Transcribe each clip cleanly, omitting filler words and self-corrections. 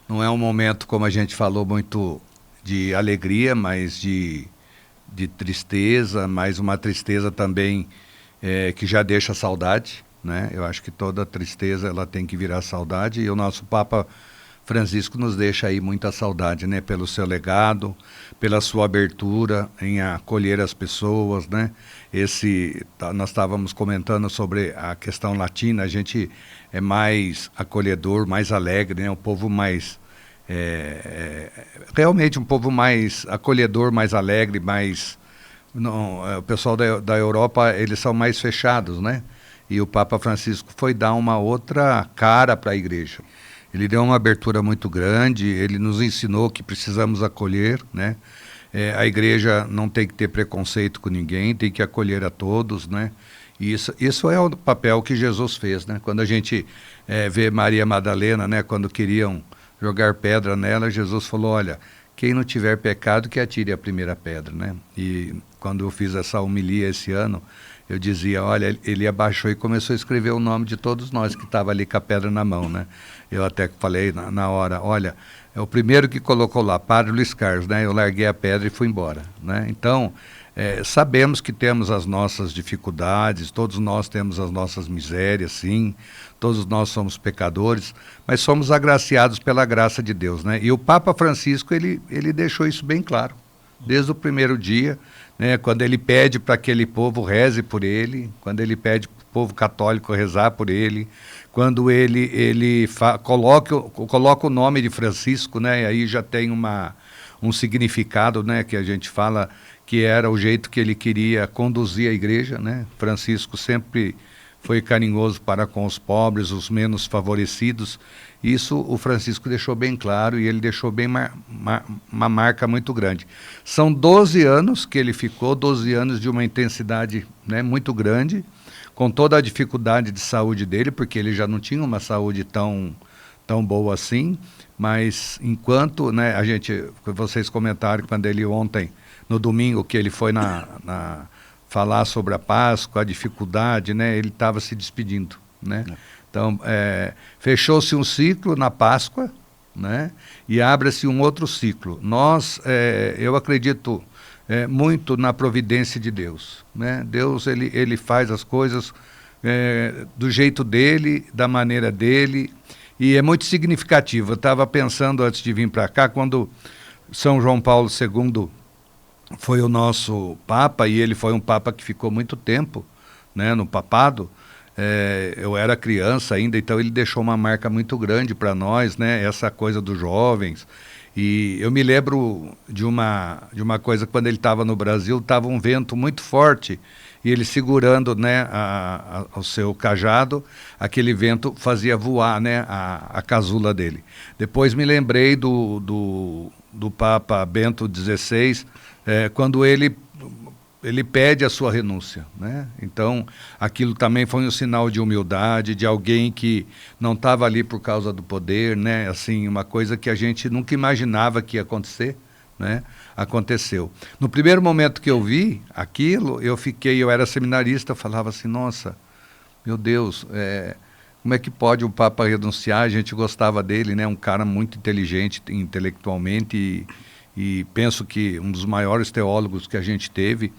não é um momento, como a gente falou, muito de alegria, mas de tristeza, mas uma tristeza também que já deixa saudade, né? Eu acho que toda tristeza ela tem que virar saudade, e o nosso Papa Francisco nos deixa aí muita saudade, né? Pelo seu legado, pela sua abertura em acolher as pessoas, né? Nós estávamos comentando sobre a questão latina, a gente é mais acolhedor, mais alegre, né? Um povo mais realmente um povo mais acolhedor, mais alegre, mais o pessoal da Europa, eles são mais fechados, né? E o Papa Francisco foi dar uma outra cara para a igreja. Ele deu uma abertura muito grande, ele nos ensinou que precisamos acolher, né? A igreja não tem que ter preconceito com ninguém, tem que acolher a todos, né? E isso é o papel que Jesus fez, né? Quando a gente vê Maria Madalena, né? Quando queriam jogar pedra nela, Jesus falou, olha, quem não tiver pecado que atire a primeira pedra, né? E quando eu fiz essa homilia esse ano, eu dizia, olha, ele abaixou e começou a escrever o nome de todos nós que estava ali com a pedra na mão, né? Eu até falei na hora, olha, é o primeiro que colocou lá, Padre Luiz Carlos, né? Eu larguei a pedra e fui embora, né? Então, sabemos que temos as nossas dificuldades, todos nós temos as nossas misérias, sim, todos nós somos pecadores, mas somos agraciados pela graça de Deus, né? E o Papa Francisco, ele deixou isso bem claro, desde o primeiro dia, né? Quando ele pede para que aquele povo reze por ele, quando ele pede para o povo católico rezar por ele, quando ele coloca o nome de Francisco, né? E aí já tem um significado, né? Que a gente fala que era o jeito que ele queria conduzir a igreja, né? Francisco sempre foi carinhoso para com os pobres, os menos favorecidos. Isso o Francisco deixou bem claro, e ele deixou bem uma marca muito grande. São 12 anos que ele ficou, 12 anos de uma intensidade, né, muito grande, com toda a dificuldade de saúde dele, porque ele já não tinha uma saúde tão boa assim, mas enquanto, né, vocês comentaram quando ele ontem, no domingo, que ele foi falar sobre a Páscoa, a dificuldade, né, ele estava se despedindo, né? Então, fechou-se um ciclo na Páscoa, né, e abre-se um outro ciclo. Eu acredito muito na providência de Deus, né? Deus, ele faz as coisas do jeito dele, da maneira dele, e é muito significativo. Eu estava pensando antes de vir para cá, quando São João Paulo II foi o nosso Papa, e ele foi um Papa que ficou muito tempo, né, no papado. Eu era criança ainda, então ele deixou uma marca muito grande para nós, né, essa coisa dos jovens. E eu me lembro de uma coisa, quando ele estava no Brasil, estava um vento muito forte, e ele segurando, né, o seu cajado, aquele vento fazia voar, né, a casula dele. Depois me lembrei do Papa Bento XVI, quando ele pede a sua renúncia, né? Então, aquilo também foi um sinal de humildade, de alguém que não estava ali por causa do poder, né? Assim, uma coisa que a gente nunca imaginava que ia acontecer, né? Aconteceu. No primeiro momento que eu vi aquilo, eu era seminarista, falava assim, nossa, meu Deus, como é que pode o Papa renunciar? A gente gostava dele, né? Um cara muito inteligente intelectualmente, e penso que um dos maiores teólogos que a gente teve,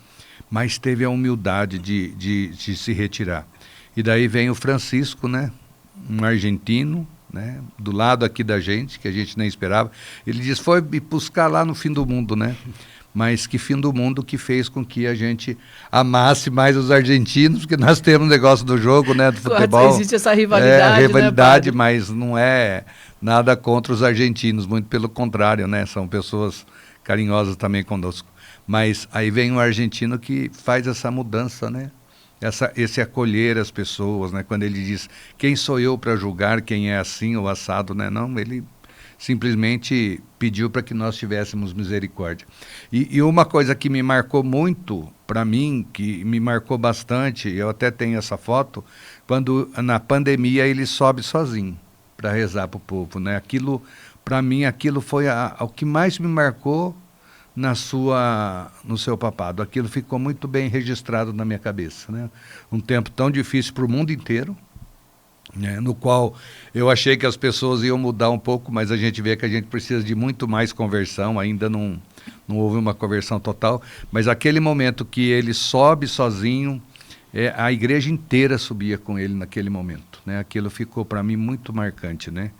mas teve a humildade de se retirar. E daí vem o Francisco, né? Um argentino, né? Do lado aqui da gente, que a gente nem esperava. Ele diz, foi me buscar lá no fim do mundo, né? Mas que fim do mundo que fez com que a gente amasse mais os argentinos, porque nós temos um negócio do jogo, né, do futebol. Existe essa rivalidade, rivalidade, né, mas não é nada contra os argentinos, muito pelo contrário, né, são pessoas carinhosas também conosco. Mas aí vem um argentino que faz essa mudança, né, esse acolher as pessoas, né, quando ele diz, quem sou eu para julgar quem é assim ou assado, né, não, ele simplesmente pediu para que nós tivéssemos misericórdia. E uma coisa que me marcou muito, para mim, que me marcou bastante, eu até tenho essa foto, quando na pandemia ele sobe sozinho para rezar para o povo, né? Aquilo, para mim, aquilo foi o que mais me marcou no seu papado. Aquilo ficou muito bem registrado na minha cabeça, né? Um tempo tão difícil para o mundo inteiro, né, no qual eu achei que as pessoas iam mudar um pouco, mas a gente vê que a gente precisa de muito mais conversão, ainda não houve uma conversão total, mas aquele momento que ele sobe sozinho, a igreja inteira subia com ele naquele momento, né? Aquilo ficou para mim muito marcante, né?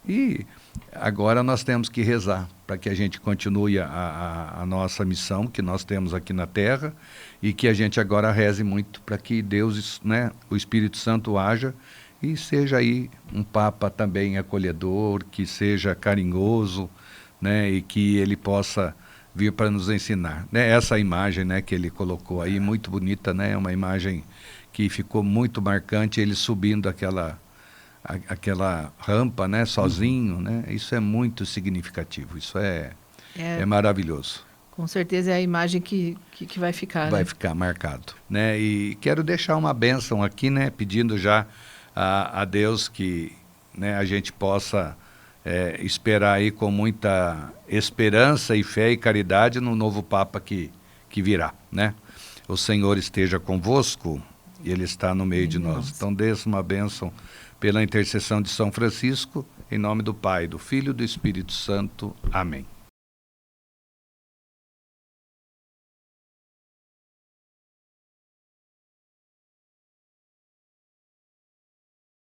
E agora nós temos que rezar para que a gente continue a nossa missão que nós temos aqui na Terra e que a gente agora reze muito para que Deus, né, o Espírito Santo haja e seja aí um Papa também acolhedor, que seja carinhoso, né, e que ele possa vir para nos ensinar, né? Essa imagem, né, que ele colocou aí, muito bonita, né? Uma imagem que ficou muito marcante, ele subindo aquela rampa, né, sozinho, né? Isso é muito significativo, isso é maravilhoso. Com certeza é a imagem que vai ficar, Vai né? ficar marcado, né? E quero deixar uma bênção aqui, né, pedindo já a Deus que, né, a gente possa esperar aí com muita esperança e fé e caridade no novo Papa que virá, né? O Senhor esteja convosco e Ele está no meio de nós. Então, dê-se uma bênção pela intercessão de São Francisco, em nome do Pai, do Filho e do Espírito Santo. Amém.